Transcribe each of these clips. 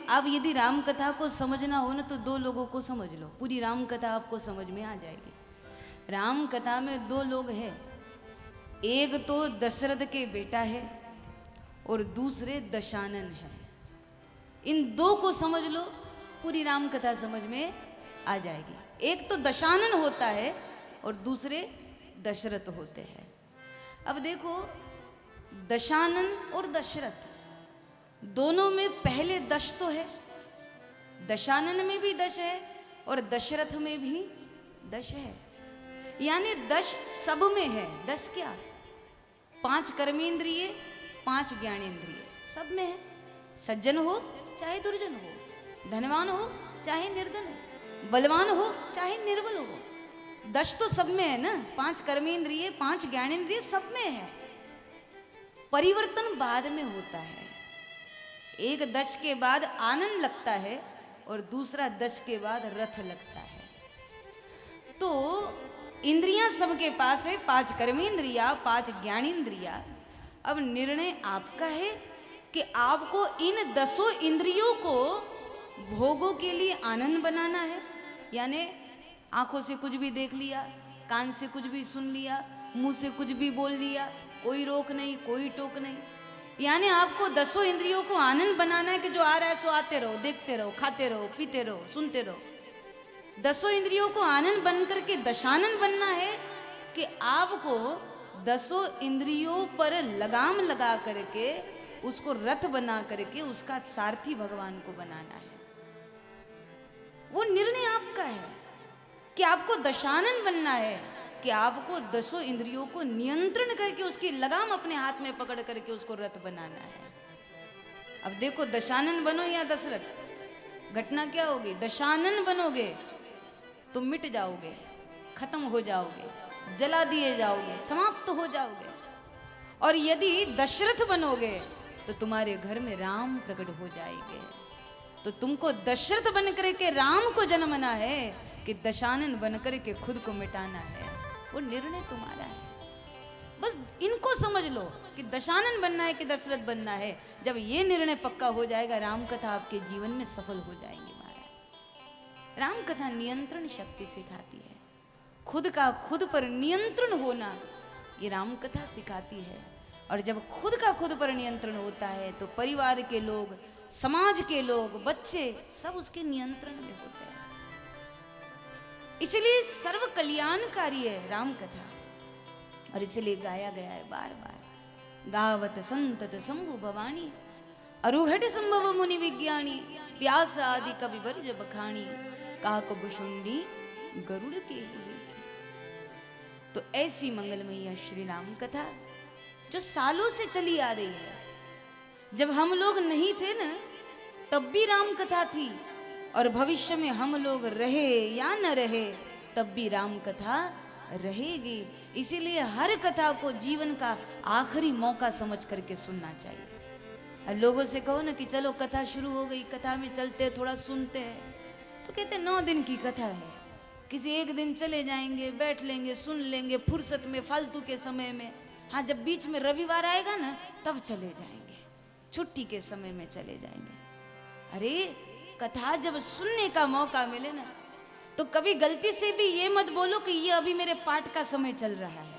आप यदि राम कथा को समझना हो ना तो दो लोगों को समझ लो, पूरी राम कथा आपको समझ में आ जाएगी। राम कथा में दो लोग हैं, एक तो दशरथ के बेटा है और दूसरे दशानन है। इन दो को समझ लो, पूरी राम कथा समझ में आ जाएगी। एक तो दशानन होता है और दूसरे दशरथ होते हैं। अब देखो, दशानन और दशरथ दोनों में पहले दश तो है, दशानन में भी दश है और दशरथ में भी दश है, यानी दश सब में है। दश क्या? 5 कर्मेंद्रिय, 5 ज्ञानेंद्रिय सब में है। सज्जन हो चाहे दुर्जन हो, धनवान हो चाहे निर्धन हो, बलवान हो चाहे निर्बल हो, दश तो सब में है ना। 5 कर्मेंद्रिय, 5 ज्ञानेंद्रिय सब में है। परिवर्तन बाद में होता है। एक दश के बाद आनंद लगता है और दूसरा दश के बाद रथ लगता है। तो इंद्रियां सबके पास है, 5 कर्मेंद्रिया, 5 ज्ञानेंद्रिया। अब निर्णय आपका है कि आपको इन 10 इंद्रियों को भोगों के लिए आनंद बनाना है, यानी आंखों से कुछ भी देख लिया, कान से कुछ भी सुन लिया, मुंह से कुछ भी बोल लिया, कोई रोक नहीं, कोई टोक नहीं। यानी आपको 10 इंद्रियों को आनंद बनाना है कि जो आ रहा है सो आते रहो, देखते रहो, खाते रहो, पीते रहो, सुनते रहो। 10 इंद्रियों को आनंद बन करके दशानन बनना है कि आपको 10 इंद्रियों पर लगाम लगा करके उसको रथ बना करके उसका सारथी भगवान को बनाना है। वो निर्णय आपका है कि आपको दशानन बनना है, कि आपको 10 इंद्रियों को नियंत्रण करके उसकी लगाम अपने हाथ में पकड़ करके उसको रथ बनाना है। अब देखो, दशानन बनो या दशरथ, घटना क्या होगी? दशानन बनोगे तो मिट जाओगे, खत्म हो जाओगे, जला दिए जाओगे, समाप्त हो जाओगे। और यदि दशरथ बनोगे तो तुम्हारे घर में राम प्रकट हो जाएंगे। तो तुमको दशरथ बनकर के राम को जन्मना है कि दशानन बनकर के खुद को मिटाना है, वो निर्णय तुम्हारा है। बस इनको समझ लो कि दशानन बनना है कि दशरथ बनना है। जब ये निर्णय पक्का हो जाएगा, राम कथा आपके जीवन में सफल हो जाएंगी महाराज। राम कथा नियंत्रण शक्ति सिखाती है, खुद का खुद पर नियंत्रण होना ये राम कथा सिखाती है। और जब खुद का खुद पर नियंत्रण होता है तो परिवार के लोग, समाज के लोग, बच्चे सब उसके नियंत्रण में होते हैं। इसलिए सर्व कल्याणकारी है राम कथा, और इसलिए गाया गया है बार बार। गावत संतत शंभु भवानी, अरुहट संभव मुनि विज्ञानी, व्यास आदि कवि वर्ज बखानी, काकभुषुंडी गरुड़ के ही। तो ऐसी मंगलमयी श्री राम कथा जो सालों से चली आ रही है। जब हम लोग नहीं थे ना, तब भी राम कथा थी, और भविष्य में हम लोग रहे या न रहे तब भी राम कथा रहेगी। इसीलिए हर कथा को जीवन का आखिरी मौका समझ करके सुनना चाहिए। और लोगों से कहो ना कि चलो कथा शुरू हो गई, कथा में चलते थोड़ा सुनते हैं, तो कहते 9 दिन की कथा है, किसी एक दिन चले जाएंगे, बैठ लेंगे, सुन लेंगे फुर्सत में, फालतू के समय में। हाँ, जब बीच में रविवार आएगा ना तब चले जाएंगे, छुट्टी के समय में चले जाएंगे। अरे कथा जब सुनने का मौका मिले ना, तो कभी गलती से भी ये मत बोलो कि ये अभी मेरे पाठ का समय चल रहा है।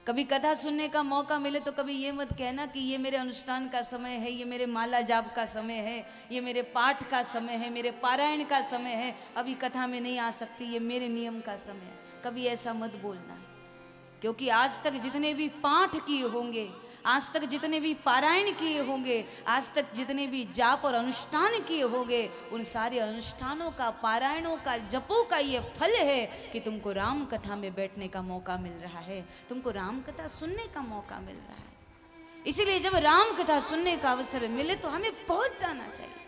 कभी कथा सुनने का मौका मिले तो कभी ये मत कहना कि ये मेरे अनुष्ठान का समय है, ये मेरे माला जाप का समय है, ये मेरे पाठ का समय है, मेरे पारायण का समय है, अभी कथा में नहीं आ सकती, ये मेरे नियम का समय है। कभी ऐसा मत बोलना है, क्योंकि आज तक जितने भी पाठ किए होंगे, आज तक जितने भी पारायण किए होंगे, आज तक जितने भी जाप और अनुष्ठान किए होंगे, उन सारे अनुष्ठानों का, पारायणों का, जपों का ये फल है कि तुमको राम कथा में बैठने का मौका मिल रहा है, तुमको राम कथा सुनने का मौका मिल रहा है। इसीलिए जब राम कथा सुनने का अवसर मिले तो हमें पहुंच जाना चाहिए।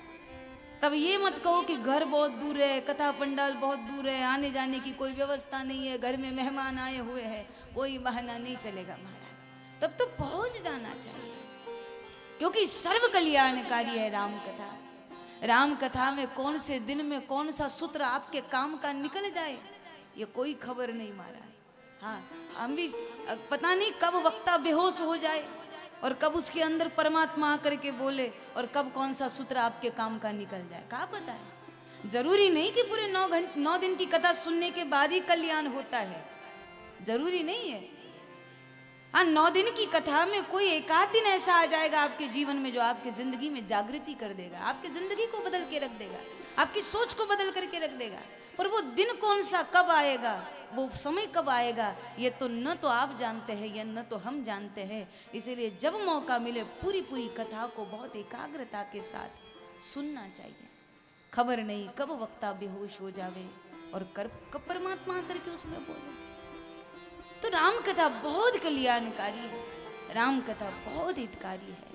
तब ये मत कहो कि घर बहुत दूर है, कथा पंडाल बहुत दूर है, आने जाने की कोई व्यवस्था नहीं है, घर में मेहमान आए हुए हैं, कोई बहाना नहीं चलेगा महाराज। तब तो पहुंच जाना चाहिए, क्योंकि सर्व कल्याणकारी है राम कथा। राम कथा में कौन से दिन में कौन सा सूत्र आपके काम का निकल जाए ये कोई खबर नहीं महाराज। हाँ, हम भी पता नहीं कब वक्ता बेहोश हो जाए, और कब उसके अंदर परमात्मा आकर के बोले और कब कौन सा सूत्र आपके काम का निकल जाए, कहाँ पता है। जरूरी नहीं कि पूरे 9 दिन की कथा सुनने के बाद ही कल्याण होता है, जरूरी नहीं है। हाँ, 9 दिन की कथा में कोई एक आध दिन ऐसा आ जाएगा आपके जीवन में जो आपकी जिंदगी में जागृति कर देगा, आपकी जिंदगी को बदल के रख देगा, आपकी सोच को बदल करके रख देगा। पर वो दिन कौन सा कब आएगा, वो समय कब आएगा, ये तो न तो आप जानते हैं या न तो हम जानते हैं। इसीलिए जब मौका मिले पूरी पूरी कथा को बहुत एकाग्रता के साथ सुनना चाहिए। खबर नहीं कब वक्ता बेहोश हो जावे और कब परमात्मा करके उसमें बोले। तो राम कथा बहुत कल्याणकारी है, राम कथा बहुत हितकारी है।